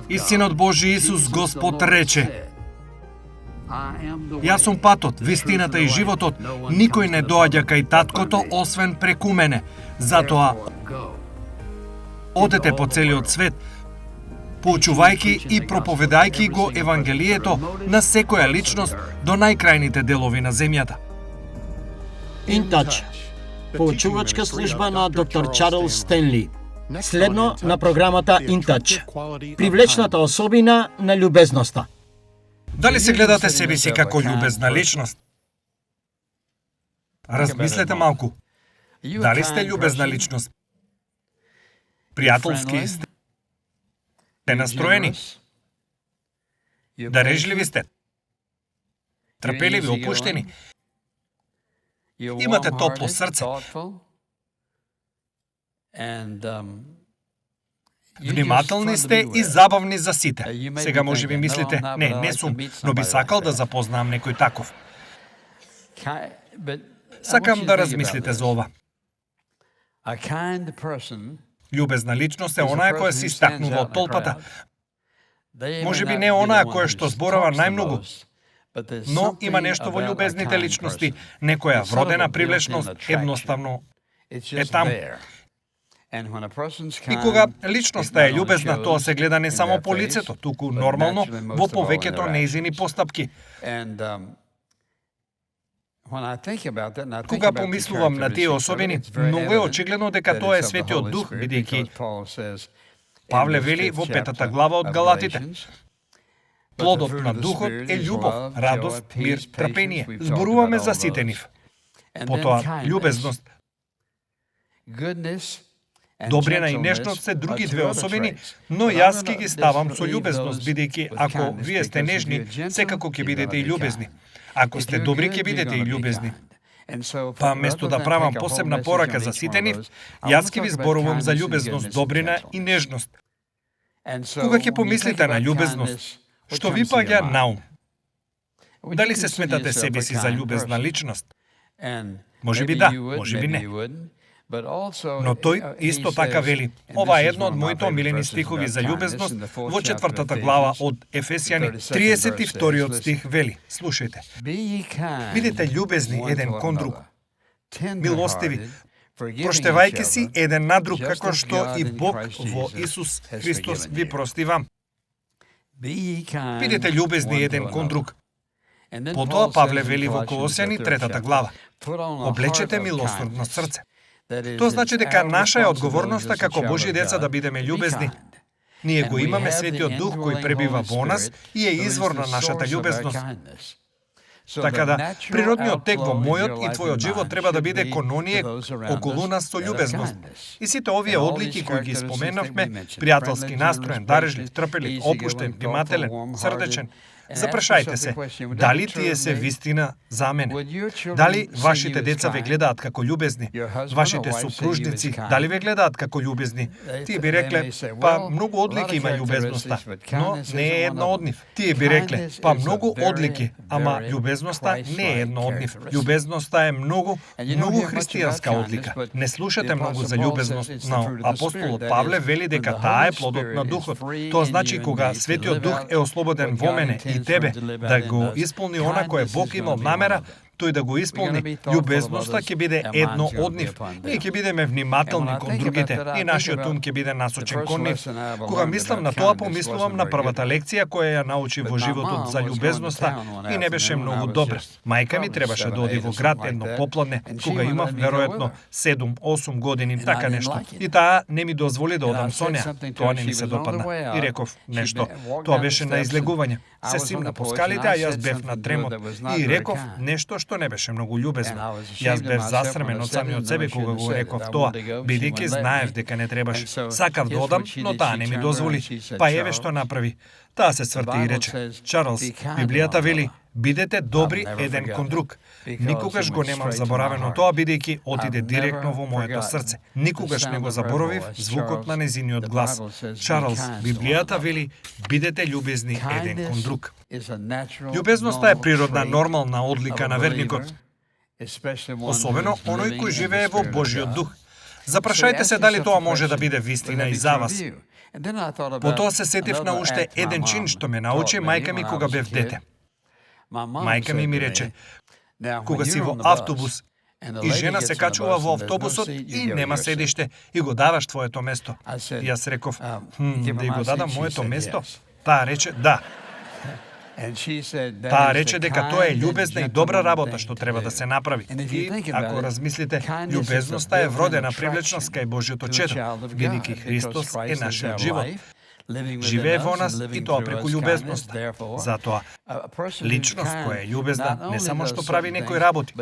И Синот Божи Исус Господ рече: Јас сум патот, вистината и животот. Никој не доаѓа кај Таткото освен преку мене. Затоа одете по целиот свет, поучувајќи и проповедајќи го Евангелието на секоја личност до најкрајните делови на земјата. InTouch, поучувачка служба на доктор Чарлс Стенли. Следно на програмата InTouch, привлечната особина на љубезноста. Дали се гледате себе си како љубезна личност? Размислете малку. Дали сте љубезна личност? Пријателски сте настроени? Дарежливи сте? Трпеливи, опуштени? Имате топло срце? Внимателни сте и забавни за сите. Сега може би мислите: не сум, но би сакал да запознам некој таков. Сакам да размислите за ова. Љубезна личност е онаа која се истакнува од толпата. Може би не онаа која што зборува најмногу, но има нешто во љубезните личности, некоја вродена привлечност едноставно е таму. И кога личноста е љубезна, тоа се гледа не само по лицето, туку нормално во повеќето нејзини постапки. Кога помислувам на тие особини, многу е очигледно дека тоа е Светиот Дух, бидејќи Павле вели во 5 глава од Галатите: плодот на Духот е љубов, радост, мир, трпение. Зборуваме за сите нив. Потоа, љубезност, добрина и нежност се други две особини, но јас ќе ги ставам со љубезност, бидејќи ако вие сте нежни, секако ќе бидете и љубезни. Ако сте добри, ќе бидете и љубезни. Па место да правам посебна порака за сите нив, јас ќе ви зборувам за љубезност, добрина и нежност. Кога ќе помислите на љубезност, што ви паѓа на ум? Дали се сметате себе си за љубезна личност? Може би да, може би не. Но тој исто така вели. Ова е едно од моите омилени стихови за љубезност во 4 глава од Ефесјани, 32 стих вели. Слушајте. Бидете љубезни еден кон друг, милостиви, проштевајќи си еден на друг, како што и Бог во Исус Христос ви прости вам. Бидете љубезни еден кон друг. Потоа Павле вели во Колосјани 3 глава. Облечете милосрдно срце. Тоа значи дека наша е одговорноста како Божји деца да бидеме љубезни. Ние го имаме Светиот Дух кој пребива во нас и е извор на нашата љубезност. Така да, природниот тек во мојот и твојот живот треба да биде кон оние околу нас со љубезност. И сите овие одлики кои ги споменавме, пријателски настроен, дарежлив, трпелив, опуштен, внимателен, срдечен, запрашајте се, дали тие се вистина за мене? Дали вашите деца ве гледаат како љубезни? Вашите супружници, дали ве гледаат како љубезни? Тие би рекле, па многу одлики има љубезноста, но не е една од нив. Тие би рекле, па многу одлики, ама љубезноста не е една од нив. Љубезноста е многу христијанска одлика. Не слушате многу за љубезност, но апостолот Павле вели дека таа е плодот на Духот. Тоа значи кога Светиот Дух е ослободен во мене и тебе, да го исполни она кое Бог имал намера, тој да го исполни, љубезноста ќе биде едно од нив. Ние ќе бидеме внимателни кон другите и нашиот ум ќе биде насочен кон нив. Кога мислам на тоа, помислувам на првата лекција која ја научи во животот за љубезноста и не беше многу добра. Мајка ми требаше да оди во град едно попладне, кога имав веројатно 7-8 години, така нешто. И таа не ми дозволи да одам со неа. Тоа не ми се допадна. И реков нешто. Тоа беше на излегување. Се симна по скалите, а јас бев на тремот. И реков нешто што не беше многу љубезно. Јас бев засрмен од самиот себе кога го реков тоа, бидејќи знаев дека не требаше. Сакав да одам, но таа не ми дозволи. Па еве што направи. Таа се сврти и рече: Чарлс, Библијата вели: бидете добри еден кон друг. Никогаш го немам заборавено тоа, бидејќи отиде директно во моето срце. Никогаш не го заборавив звукот на незиниот глас. Чарлс, Библијата вели: бидете љубезни еден кон друг. Љубезноста е природна, нормална одлика на верникот, особено оној кој живее во Божјиот Дух. Запрашајте се дали тоа може да биде вистина и за вас. Потоа се сетив на уште еден чин што ме научи мајка ми кога бев дете. Мајка ми рече, кога си во автобус и жена се качува во автобусот и нема седиште и го даваш твоето место. И јас реков, да го дадам моето место? Таа рече, да. Таа рече дека тоа е љубезна и добра работа што треба да се направи. И, ако размислите, љубезноста е вродена привлечност кај Божјото чедо, бидејќи Христос е нашиот живот. Живее во нас и тоа преку љубезноста. Затоа, личност која е љубезна не само што прави некои работи,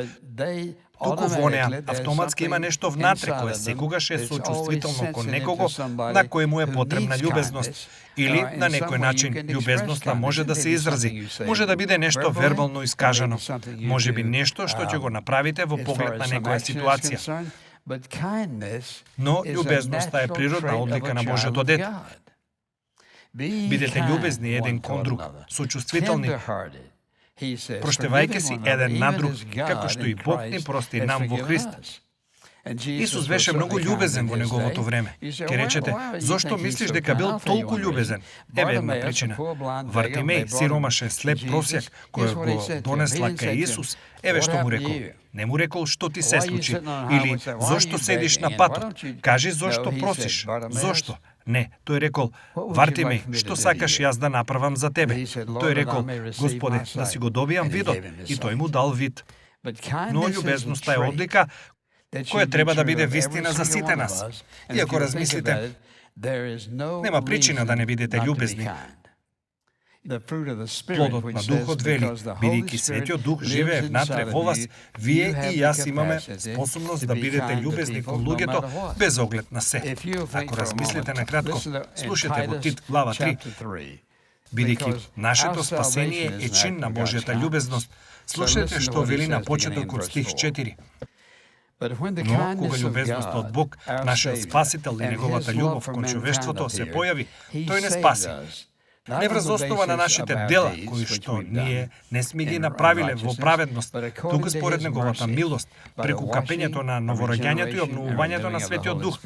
туку во неа автоматски има нешто внатре кое секогаш е сочувствително кон некого на кој му е потребна љубезност. Или на некој начин љубезноста може да се изрази. Може да биде нешто вербално искажано. Може би нешто што ќе го направите во поглед на некоја ситуација. Но љубезноста е природна одлика на Божјото дете. Бидете љубезни еден кон друг, сочувствителни, проштевајќи си еден на друг, како што и Бог ни прости нам во Христа. Исус беше многу љубезен во неговото време. Ке речете, зошто мислиш дека бил толку љубезен? Еве една причина. Вартимеј, сиромашен, слеп просјак, кој го донесла кај Исус, еве што му рекол. Не му рекол што ти се случи, или зошто седиш на патот. Кажи зошто просиш. Зошто? Не, тој рекол, Вартимеј, што сакаш јас да направам за тебе? Тој рекол, Господе, да си го добијам видот, и тој му дал вид. Но љубезноста е одлика која треба да биде вистина за сите нас. И ако размислите, нема причина да не бидете љубезни. Плодот на Духот вели, бидејќи Светиот Дух живее внатре во вас, вие и јас имаме способност да бидете љубезни кон луѓето без оглед на се. Ако размислите на кратко, слушате во Тит глава 3. Бидејќи нашето спасение е чин на Божјата љубезност, слушате што вели на почеток од стих 4. Но кога љубезноста од Бог, нашиот Спасител и неговата љубов кон човештвото се појави, тој не спаси. Не врз основа на нашите дела, кои што ние не сме ги направиле во праведност, туку според неговата милост, преку капењето на новораѓањето и обновувањето на Светиот Дух,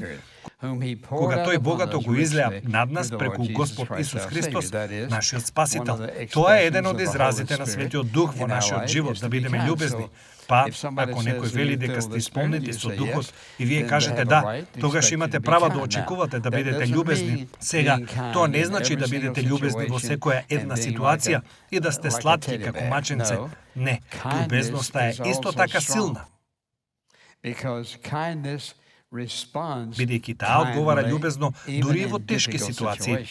кога тој богато го излеа над нас преку Господ Исус Христос, нашиот Спасител. Тоа е еден од изразите на Светиот Дух во нашиот живот, да бидеме љубезни. Па, ако некој вели дека сте исполнети со Духот и вие кажете да, тогаш имате право да очекувате да бидете љубезни. Сега, тоа не значи да бидете љубезни во секоја една ситуација и да сте сладки како маченце. Не, љубезноста е исто така силна. Бидејќи таа одговара љубезно дури и во тешки ситуации.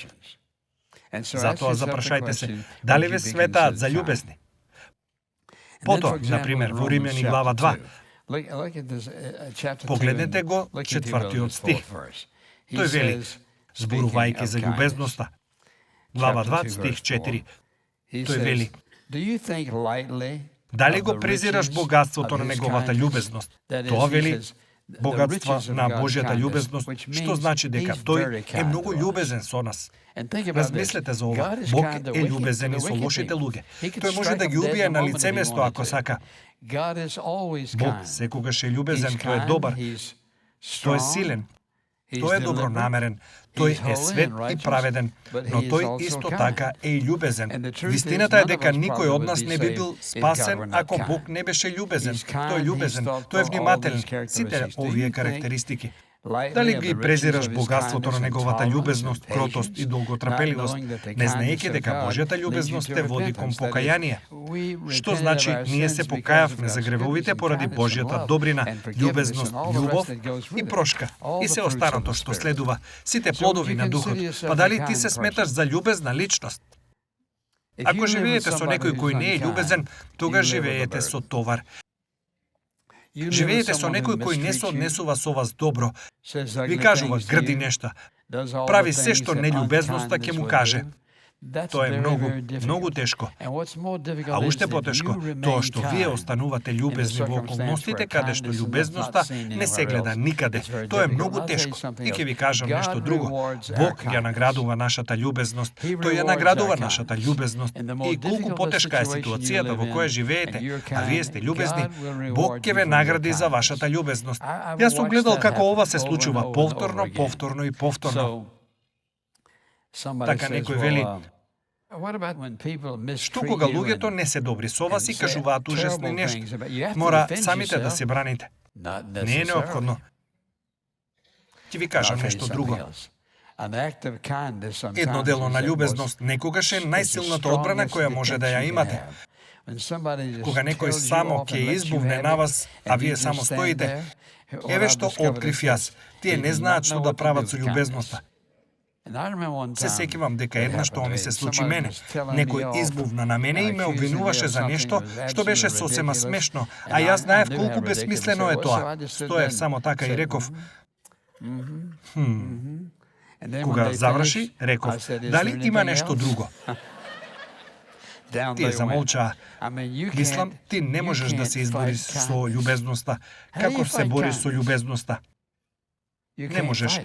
Затоа запрашајте се, дали ве светаат за љубезни? Потоа, например, во Римјани глава 2, погледнете го 4-тиот стих. Тој вели, зборувајќи за љубезноста. Глава 2, стих 4. Тој вели, дали го презираш богатството на неговата љубезност? Тоа вели, богатство на Божјата љубезност, што значи дека тој е многу љубезен со нас. Размислете за ова. Бог е љубезен и со лошите луѓе. Тој може да ги убие на лице место ако сака. Бог секогаш е љубезен, тој е добар, тој е силен, тој е добронамерен, тој е свет и праведен, но тој исто така е и љубезен. Вистината е дека никој од нас не би бил спасен ако Бог не беше љубезен. Тој е љубезен, тој е внимателен, сите овие карактеристики. Дали ги презираш богатството на неговата љубезност, кротост и долготрпеливост, не знаејќи дека Божјата љубезност те води кон покаяние? Што значи ние се покајавме за гревовите поради Божјата добрина, љубезност, љубов и прошка и се останато што следува, сите плодови на Духот. Па дали ти се сметаш за љубезна личност? Ако живеете со некој кој не е љубезен, тогаш живеете со товар. Живеете со некој кој не се однесува со вас добро, ви кажува грди нешта, прави се што нељубезноста ќе му каже. Тоа е многу тешко. А уште потешко, тоа што вие останувате љубезни во околностите каде што љубезноста не се гледа никаде. Тоа е многу тешко. И ќе ви кажам нешто друго. Бог ја наградува нашата љубезност. Тој ја наградува нашата љубезност. И колку потешка е ситуацијата во која живеете, а вие сте љубезни, Бог ќе ве награди за вашата љубезност. Јас сум гледал како ова се случува повторно и повторно. Така некој вели, што кога луѓето не се добри со вас и кажуваат ужасни нешта? Мора самите да се браните. Не е неопходно. Ќе ви кажам нешто друго. Едно дело на љубезност некогаш е најсилната одбрана која може да ја имате. Кога некој само ќе избувне на вас, а вие само стоите, еве што открив јас. Тие не знаат што да прават со љубезноста. Се сеќавам дека еднаш тоа ми се случи мене. Некој избувна на мене и ме обвинуваше за нешто што беше сосема смешно, а јас знаев колку бесмислено е тоа. Стоев само така и реков. Кога заврши, реков, дали има нешто друго? Тие замолчаа. Мислам, ти не можеш да се избориш со љубезноста. Како се бориш со љубезноста? Не можеш.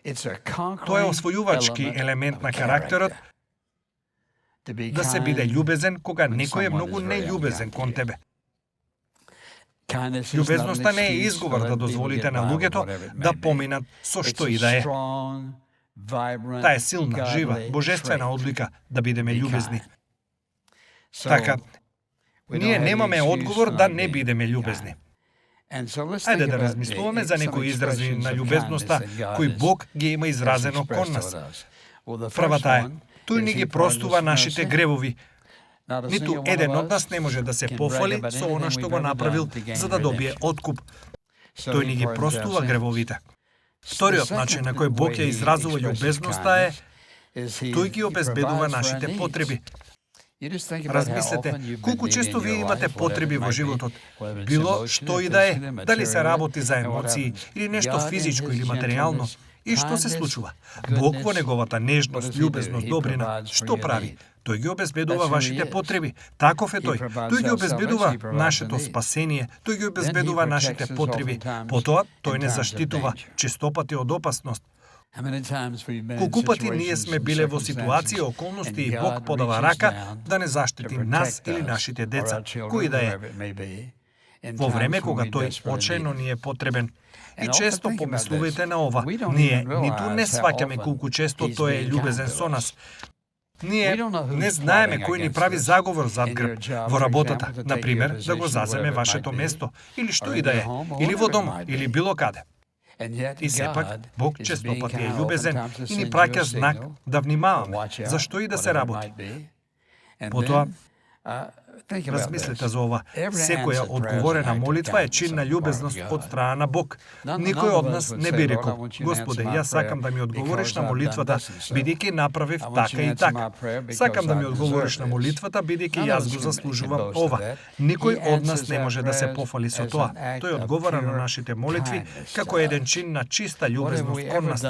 Тоа е освојувачки елемент на карактерот, да се биде љубезен кога некој е многу нељубезен кон тебе. Љубезноста не е изговор да дозволите на луѓето да поминат со што и да е. Таа е силна, жива, божествена одлика да бидеме љубезни. Така, ние немаме одговор да не бидеме љубезни. Ајде да размислуваме за некои изрази на љубезноста кои Бог ги има изразено кон нас. Првата е, тој ни ги простува нашите гревови. Ниту еден од нас не може да се пофали со она што го направил за да добие откуп. Тој ни ги простува гревовите. Вториот начин на кој Бог ја изразува љубезноста е, тој ги обезбедува нашите потреби. Размислете, колку често вие имате потреби во животот, било што и да е, дали се работи за емоции или нешто физичко или материјално. И што се случува? Бог во неговата нежност, љубезност, добрина, што прави? Тој ги обезбедува вашите потреби. Таков е тој. Тој ги обезбедува нашето спасение, тој ги обезбедува нашите потреби. Потоа, тој не заштитува честопати од опасност. Колку пати ние сме биле во ситуации, околности и Бог подава рака да не заштити нас или нашите деца, кои да е, во време кога тој очајно ни е потребен. И често помислувајте на ова. Ние ниту не сваќаме колку често тој е љубезен со нас. Ние не знаеме кој ни прави заговор зад грб во работата, например, да го заземе вашето место, или што и да е, или во дома, или било каде. И сепак, Бог често пати е љубезен и ни праќа знак да внимаваме, зашто и да се работи. Потоа, размислете за ова. Секоја одговорена молитва е чин на љубезност од страна на Бог. Никој од нас не би рекол: Господе, јас сакам да ми одговориш на молитвата, бидејќи направив така и така. Сакам да ми одговориш на молитвата, бидејќи јас го заслужувам ова. Никој од нас не може да се пофали со тоа. Тој одговара на нашите молитви како еден чин на чиста љубезност кон нас.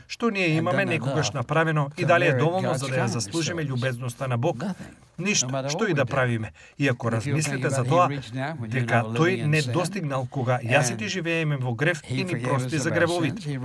Што ние имаме некогаш направено и дали е доволно за да ја заслужиме љубезноста на Бог? Ништо, што и да правиме. Иако размислите за тоа, дека тој не достигнал кога јас и ти живееме во грев и ни прости за гревовите.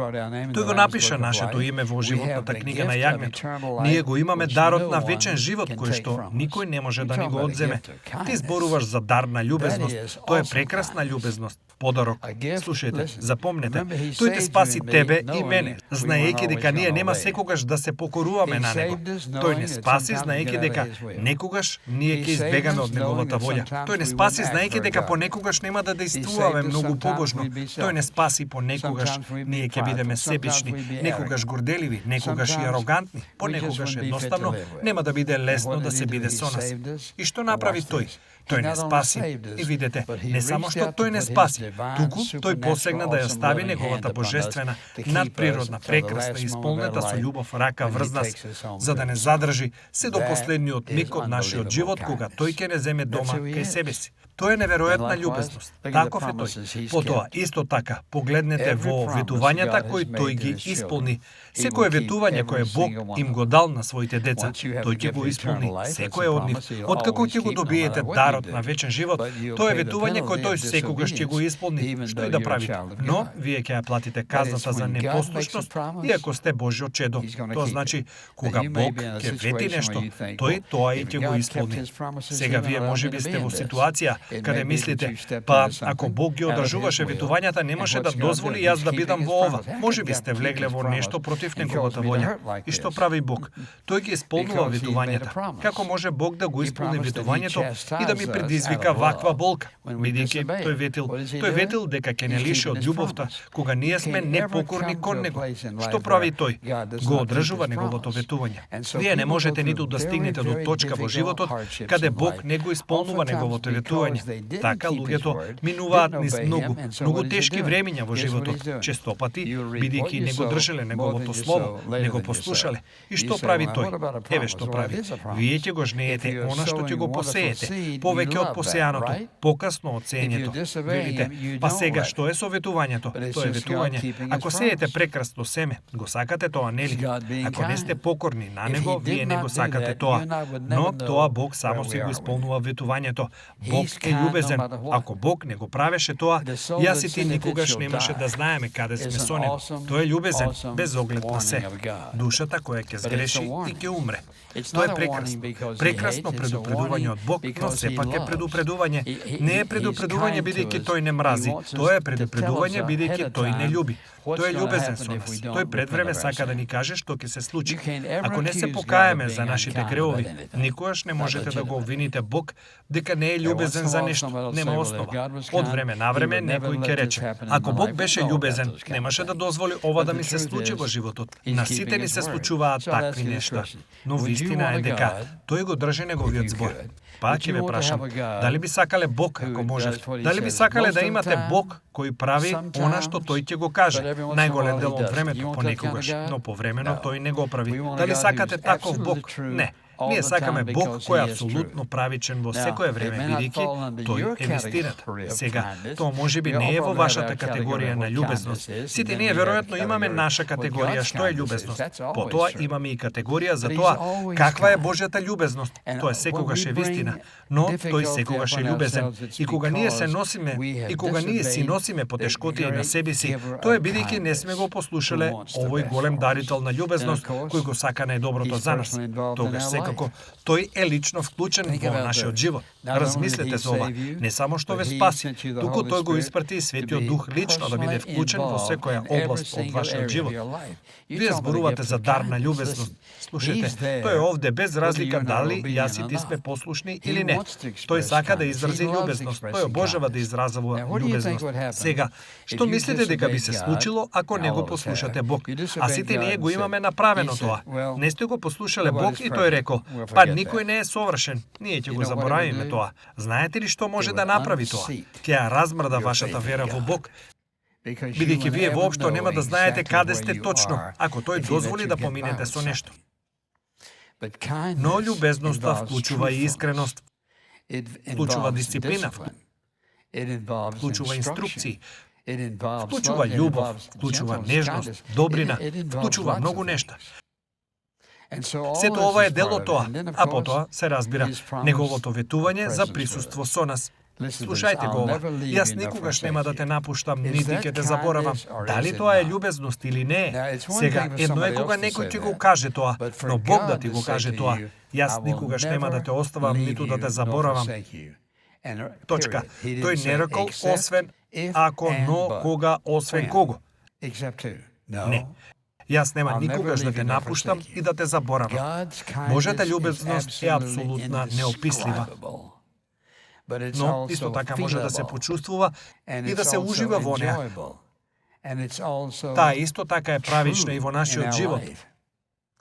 Тој го напиша нашето име во животната книга на јагнето. Ние го имаме дарот на вечен живот, кој што никој не може да ни го одземе. Ти зборуваш за дар на љубезност. Тоа е прекрасна љубезност, подарок. Слушајте, запомнете, тој те спаси тебе и мене, знаејќи дека ние нема секогаш да се покоруваме на него. Тој не спаси знаејќи дека некогаш ние ќе избегаме од неговата волја. Тој не спаси знаејќи дека понекогаш нема да действуваме многу побожно. Тој не спаси понекогаш ние ќе бидеме себични, некогаш горделиви, некогаш и арогантни, понекогаш едноставно нема да биде лесно да се биде со нас. И што направи тој? Тој не спаси. И видете, не само што тој не спаси, туку тој посегна да ја стави неговата божествена, надприродна, прекрасна, исполнета со љубов рака врз нас, за да не задржи се до последниот миг од нашиот живот, кога тој ќе не земе дома кај себе си. Тоа е неверојатна љубезност. Таков е тој. Потоа, исто така, погледнете во ветувањата кои тој ги исполни. Секое ветување кое Бог им го дал на своите деца, тој ќе го исполни секое од нив. Откако ќе го добиете дарот на вечен живот, тоа е ветување кое тој секогаш ќе го исполни, што и да правите. Но вие ќе ја платите казната за непослушност, иако сте Божјо чедо. Тоа значи кога Бог ќе вети нешто, тој тоа и ќе го исполни. Сега вие можеби сте во ситуација каде мислите, па ако Бог ги одржуваше ветувањата, немаше да дозволи јас да бидам во ова. Можеби сте влегле во нешто против неговата волја. И што прави Бог? Тој ги исполнува ветувањата. Како може Бог да го исполни ветувањето и да ми предизвика ваква болка? Бидејќи тој ветил дека ќе не лиши од љубовта кога ние сме непокорни кон него. Што прави тој? Го одржува неговото ветување. Вие не можете ниту да стигнете до точка во животот каде Бог не го исполнува неговото ветување. Така луѓето минуваат низ многу тешки времиња во животот, честопати, бидејќи не го држеле неговото слово, не го послушале. И што прави тој? Еве што прави. Вие ќе го жнеете она што ќе го посеете, повеќе од посеаното, покасно од сеењето. Велите, па сега што е со ветувањето? Тоа е ветување. Ако сеете прекрасно семе, го сакате тоа, нели? Ако не сте покорни на него, вие не го сакате тоа. Но тоа Бог само си го исполнува ветувањето. Бог е љубезен. Ако Бог не го правеше тоа, јас и ти никогаш немаше да знаеме каде сме со него. Тој е љубезен, без оглед на се. Душата која ќе сгреши и ќе умре. Тоа е прекрасно. Прекрасно предупредување од Бог, но сепак е предупредување. Не е предупредување бидејќи тој не мрази. Тоа е предупредување бидејќи тој не љуби. Тој е љубезен со нас. Тој пред време сака да ни каже што ќе се случи. Ако не се покаеме за нашите греови, никогаш не можете да го обвините Бог дека не е љубезен за нешто. Нема основа. Од време на време некој ќе рече: ако Бог беше љубезен, немаше да дозволи ова да ми се случи во животот. На сите ни се случуваат такви нешта. Но вистина е дека тој го држи неговиот збор. Па ќе ве прашам, дали би сакале Бог ако можев? Дали би сакале да имате Бог кој прави она што тој ќе го каже? Најголем дел од времето понекогаш, но повремено тој не го прави. Дали сакате таков Бог? Не. Ние сакаме Бог кој е апсолутно правичен во секое време, бидејќи тој е вистината. Сега, тоа можеби не е во вашата категорија на љубезност. Сите ние веројатно имаме наша категорија што е љубезност. Потоа имаме и категорија за тоа каква е Божјата љубезност. Тоа секогаш е вистина, но тој секогаш е љубезен. И кога ние се носиме, и кога ние си носиме потешкотија на себе си, тоа е бидејќи не сме го послушале овој голем дарител на љубезност кој го сака најдоброто за нас. Тогаш како тој е лично вклучен во нашиот живот. Размислете за ова. Не само што ве спаси, туку тој го испрати и Светиот Дух лично да биде вклучен во секоја област од вашиот живот. Вие зборувате за дар на љубезност. Слушайте, тој е овде без разлика дали јас и ти сме послушни или не. Тој сака да изрази љубезност. Тој обожава да изразува љубезност. Сега, што мислите дека би се случило ако не го послушате Бог? А сите ние го имаме направено тоа. Не сте го послушале Бог и тој рекол: па никој не е совршен, ние ќе го заборавиме тоа. Знаете ли што може да направи тоа? Ќе ја размрда вашата вера во Бог, бидејќи вие воопшто нема да знаете каде сте точно, ако тој дозволи да поминете со нешто. Но љубезноста вклучува и искреност, вклучува дисциплина, вклучува инструкции, вклучува љубов, вклучува нежност, добрина, вклучува многу нешта. Сето ова е дел од тоа, а потоа се разбира неговото ветување за присуство со нас. Слушајте го ова. Јас никогаш нема да те напуштам, нити ќе те заборавам. Дали тоа е љубезност или не? Сега, едно е кога некој ќе го каже тоа, но Бог да ти го каже тоа. Јас никогаш нема да те оставам, ниту да те заборавам. Точка. Тој не рекол освен ако, но, кога, освен кого. Не. Јас нема никогаш да те напуштам и да те заборавам. Божјата љубезност е апсолутна, неопислива. Но исто така може да се почувствува и да се ужива во неа. Таа исто така е правична и во нашиот живот.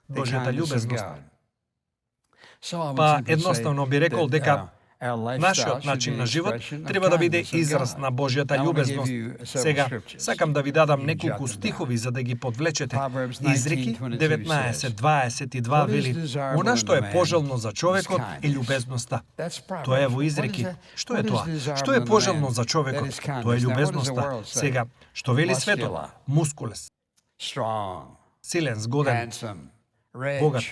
Божјата љубезност. Па едноставно би рекол дека Нашиот начин на живот треба да биде израз на Божјата љубезност. Сега, сакам да ви дадам неколку стихови за да ги подвлечете. Изреки 19:22 вели: "Она што е пожелно за човекот е љубезноста." Тоа е во Изреки. Што е тоа? Што е пожелно за човекот? Тоа е љубезноста. Сега, што вели светот? Мускулес, силен, згоден, богат,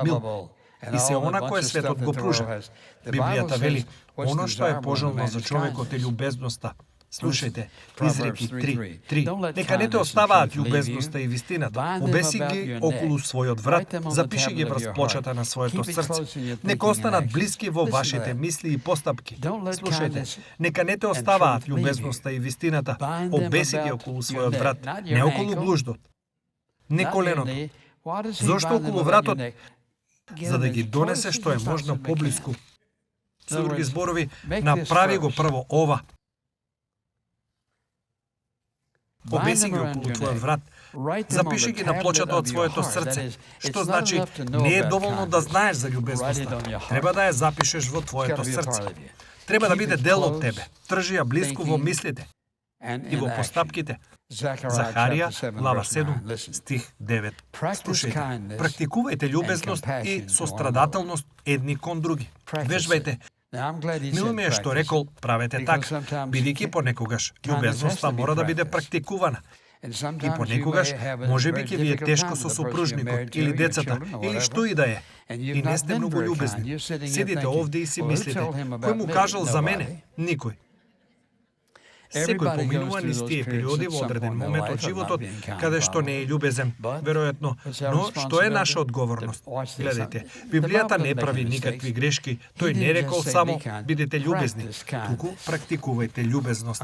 мил. И се она кое светот го пружа. Библијата вели: "Оно што е пожелно за човекот е љубезноста." Слушајте, Изреки 3:3. Нека не те оставаат љубезноста и вистината. Обеси ги околу својот врат, запиши ги врз плочата на своето срце. Нека останат блиски во вашите мисли и постапки. Слушајте, нека не те оставаат љубезноста и вистината. Обеси ги околу својот врат, не околу глуждот, не коленото. Зошто околу вратот? За да ги донесе што е можно поблиску. Со други зборови, направи го прво ова. Обеси ги околу твојот врат. Запиши ги на плочата од своето срце. Што значи, не е доволно да знаеш за љубезноста. Треба да ја запишеш во твоето срце. Треба да биде дел од тебе. Тржи ја блиску во мислите и во постапките. Захарија, глава 7, стих 9. Слушајте, практикувајте љубезност и сострадателност едни кон други. Вежбајте. Мило ми е што рекол, правете така, бидејќи понекогаш љубезноста мора да биде практикувана. И понекогаш, можеби ќе ви е тешко со супружникот или децата, или што и да е. И не сте многу љубезни. Седите овде и си мислите, кој му кажал за мене? Никој. Секој поминува низ тие периоди во одреден момент од животот, каде што не е љубезен, веројатно. Но што е наша одговорност? Гледајте, Библијата не прави никакви грешки. Тој не рекол само бидете љубезни, туку практикувајте љубезност.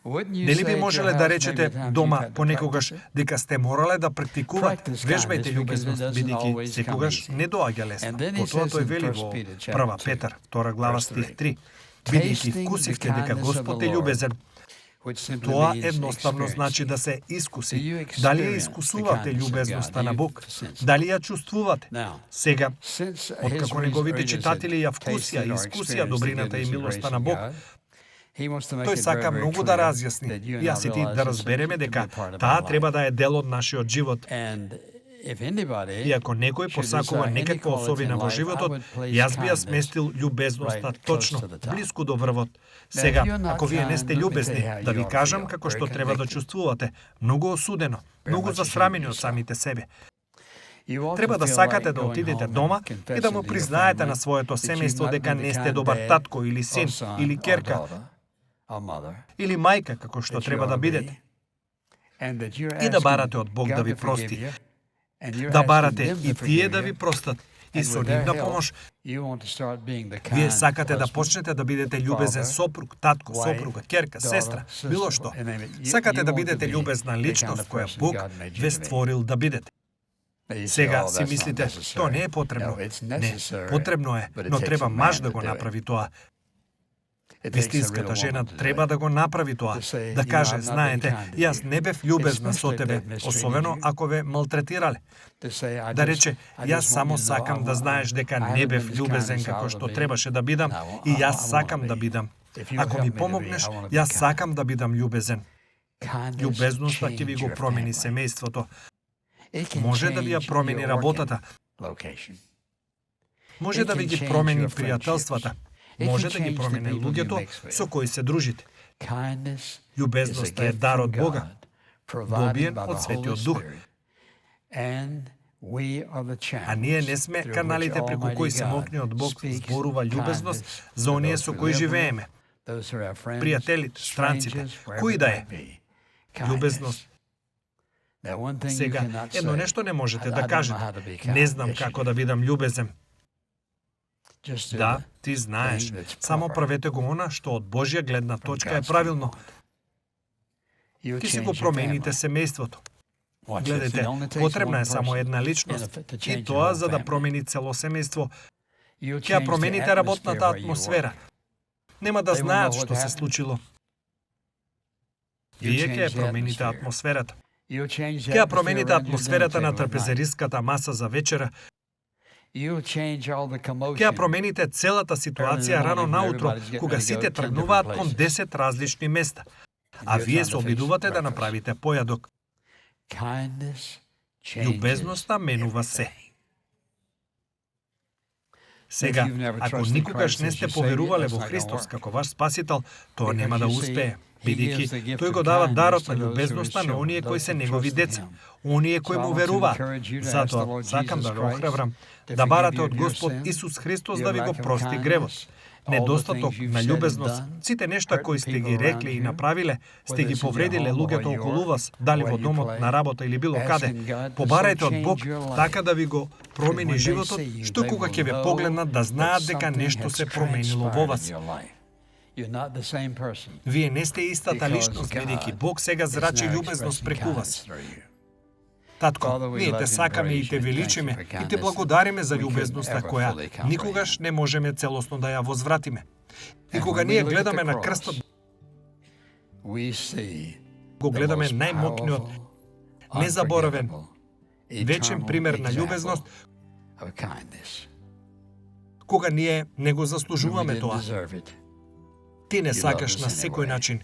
Дали би можеле да речете дома понекогаш дека сте морале да практикувате, вежбајте љубезност, бидејќи секогаш не доаѓа лесно. Потоа тој вели во 1 Петар, 2 глава, стих 3. Бидејќи вкусивте дека Господ е љубезен. Тоа едноставно значи да се искуси. Дали ја искусувате љубезноста на Бог? Дали ја чувствувате? Сега, откако неговите читатели ја вкусија и искусија добрината и милоста на Бог, тој сака многу да разјасни. Јас и ти да разбереме дека таа треба да е дел од нашиот живот. И ако некој посакува некаква особина во животот, јас би ја сместил љубезноста точно, блиску до врвот. Сега, ако вие не сте љубезни, да ви кажам како што треба да чувствувате, многу осудено, многу засрамени од самите себе. Треба да сакате да отидете дома и да му признаете на своето семејство дека не сте добар татко или син, или керка, или мајка како што треба да бидете. И да барате од Бог да ви прости. Да барате и тие да ви простат. И со нивна помош, вие сакате да почнете да бидете љубезен сопруг, татко, сопруга, керка, сестра, било што. Сакате да бидете љубезна личност која Бог ве створил да бидете. Сега си мислите, тоа не е потребно. Не, потребно е, но треба маж да го направи тоа. Вистинската жена треба да го направи тоа, да каже, знаете, јас не бев љубезна со тебе, особено ако ве малтретирале. Да рече, јас само сакам да знаеш дека не бев љубезен како што требаше да бидам и јас сакам да бидам. Ако ми помогнеш, јас сакам да бидам љубезен. Љубезноста ќе ви го промени семејството. Може да ви ја промени работата. Може да ви ги промени пријателствата. Може да ги промени луѓето со кои се дружите. Љубезноста е дар од Бога, добиен од Светиот Дух. А ние не сме каналите преку кои самотниот Бог зборува љубезност за оние со кои живееме. Пријателите, странците, кои да е. Љубезност. Сега, едно нешто не можете да кажете. Не знам како да бидам љубезен. Да, ти знаеш. Само правете го она што од Божја гледна точка е правилно. Ти си го промените семејството. Гледайте, потребна е само една личност. И тоа за да промени цело семејство. Ќе ја промените работната атмосфера. Нема да знаат што се случило. Вие ќе ја промените атмосферата. Ќе ја промените атмосферата на трпезериската маса за вечера. Ќе промените целата ситуација рано наутро, кога сите тргнуваат кон 10 различни места, а вие се обидувате да направите појадок. Љубезноста менува се. Сега, ако никогаш не сте поверувале во Христос како ваш спасител, тоа нема да успее, бидејќи тој го дава дарот на љубезноста на оние кои се негови деца, оние кои му веруваат. Затоа сакам да ве охрабрам да барате од Господ Исус Христос да ви го прости гревот. Недостаток на љубезност, сите нешта кои сте ги рекли и направиле, сте ги повредиле луѓето околу вас, дали во домот, на работа или било каде. Побарајте од Бог така да ви го промени животот, што кога ќе ве погледнат да знаат дека нешто се променило во вас. Вие не сте истата личност, бидејќи Бог сега зрачи љубезност преку вас. Татко, ние те сакаме и те величиме и те благодариме за љубезноста која никогаш не можеме целосно да ја возвратиме. И кога ние гледаме на крстот, го гледаме најмокниот, незаборавен, вечен пример на љубезност, кога ние не го заслужуваме тоа. Ти не сакаш на секој начин.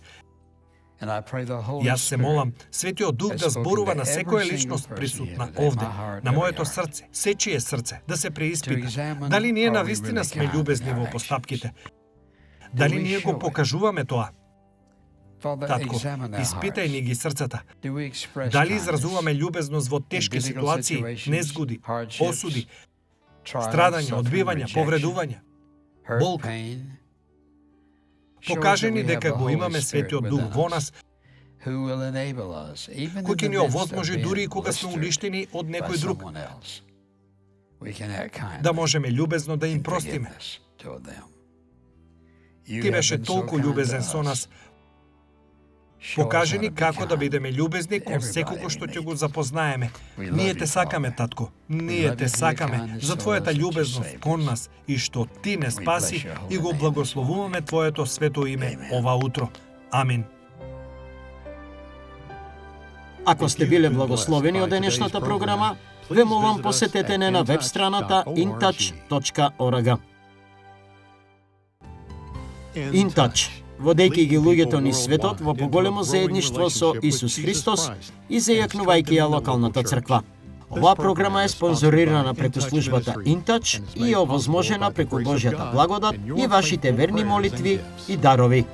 Јас се молам Светиот Дух да зборува на секоја личност присутна овде, на моето срце, сечие срце, да се преиспита. Дали ние навистина сме љубезни во постапките? Дали ние го покажуваме тоа? Татко, испитај ни ги срцата. Дали изразуваме љубезност во тешки ситуации, незгоди, осуди, страдања, одбивања, повредувања, болка? Покажи ни дека го имаме Светиот Дух во нас, кој ќе ни овозможи дури и кога сме уништени од некој друг, да можеме љубезно да им простиме. Ти беше толку љубезен со нас. Покажи ни како да бидеме љубезни кон секого што ќе го запознаеме. Ние те сакаме, татко. Ние те сакаме за твојата љубезност кон нас и што ти не спаси и го благословуваме твоето свето име ова утро. Амин. Ако сте биле благословени од денешната програма, ве молам посетете не на веб страната intouch.org. InTouch, водејќи ги луѓето низ светот во поголемо заедништво со Исус Христос и зајакнувајќи ја локалната црква. Оваа програма е спонзорирана преку службата InTouch и е овозможена преку Божјата благодат и вашите верни молитви и дарови.